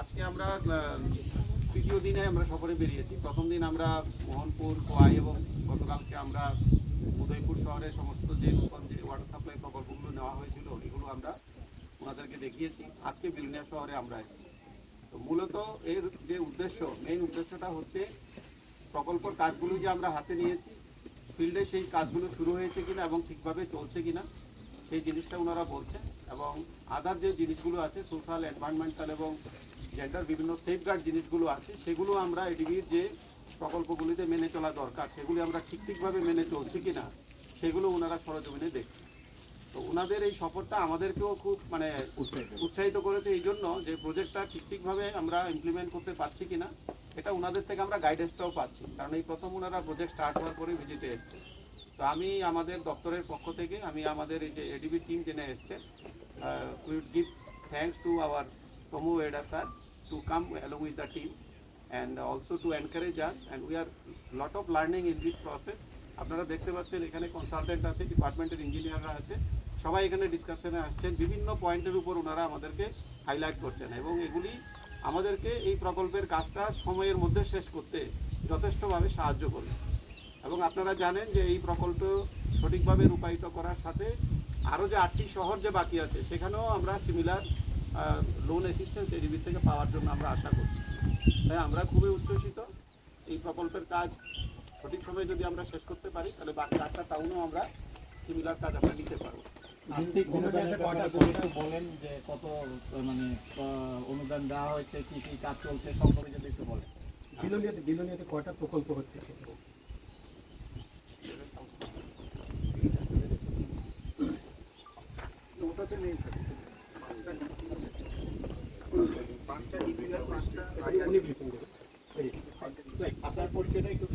আজকে আমরা তৃতীয় দিনে আমরা সফরে বেরিয়েছি। প্রথম দিন আমরা মোহনপুর, কোয়াই এবং গতকালকে আমরা উদয়পুর শহরের সমস্ত যে নতুন যে ওয়াটার সাপ্লাই প্রকল্পগুলো নেওয়া হয়েছিল এগুলো আমরা ওনাদেরকে দেখিয়েছি। আজকে বিলনিয়া শহরে আমরা এসেছি। তো মূলত এর যে উদ্দেশ্য, মেইন উদ্দেশ্যটা হচ্ছে প্রকল্পের কাজগুলো যে আমরা হাতে নিয়েছি, ফিল্ডে সেই কাজগুলো শুরু হয়েছে কিনা এবং ঠিকভাবে চলছে কিনা সেই জিনিসটা ওনারা বলছেন। এবং আদার যে জিনিসগুলো আছে, সোশ্যাল, এনভায়রনমেন্টাল এবং জেন্ডার বিভিন্ন সেফগার্ড জিনিসগুলো আছে, সেগুলো আমরা এডিবির যে প্রকল্পগুলিতে মেনে চলা দরকার সেগুলি আমরা ঠিকভাবে মেনে চলছি কিনা সেগুলো ওনারা সরজমিনে দেখছেন। তো ওনাদের এই সফরটা আমাদেরকেও খুব উৎসাহিত করেছে এই জন্য যে প্রজেক্টটা ঠিকভাবে আমরা ইমপ্লিমেন্ট করতে পারছি কিনা এটা ওনাদের থেকে আমরা গাইডেন্সটাও পাচ্ছি, কারণ এই প্রথম ওনারা প্রজেক্ট স্টার্ট হওয়ার পরে ভিজিটে এসছে। তো আমি আমাদের দপ্তরের পক্ষ থেকে আমি আমাদের এই যে এডিবি টিম জেনে এসছে, we would give thanks to our promo ওয়েডা sir to come along with the team and also to encourage us, and we are lot of learning in this process. আপনারা দেখতে পাচ্ছেন এখানে কনসালটেন্ট আছে, ডিপার্টমেন্টের ইঞ্জিনিয়াররা আছে, সবাই এখানে ডিসকাশনে আসছেন, বিভিন্ন পয়েন্টের উপর ওনারা আমাদেরকে হাইলাইট করছেন এবং এগুলি আমাদেরকে এই প্রকল্পের কাজটা সময়ের মধ্যে শেষ করতে যথেষ্টভাবে সাহায্য করবে। এবং আপনারা জানেন যে এই প্রকল্প সঠিকভাবে রূপায়িত করার সাথে আরও যে 8টি শহর যে বাকি আছে সেখানেও আমরা সিমিলার লোন অ্যাসিস্ট্যান্স এডিবি থেকে পাওয়ার জন্য আমরা আশা করছি। তাই আমরা খুবই উচ্ছ্বসিত। এই প্রকল্পের কাজ সঠিক সময়ে যদি আমরা শেষ করতে পারি তাহলে বাকি 8টা টাউনও আমরা সিমিলার কাজ আমরা নিতে পারবো। আর্থিক অনুদানের কথা যদি একটু বলেন যে কত মানে অনুদান দেওয়া হয়েছে, কি কি কাজ চলছে সম্পর্কে যদি একটু বলেন। বিলোনিয়াতে কয়টা প্রকল্প হচ্ছে? আপনার পরিচয়টা একটু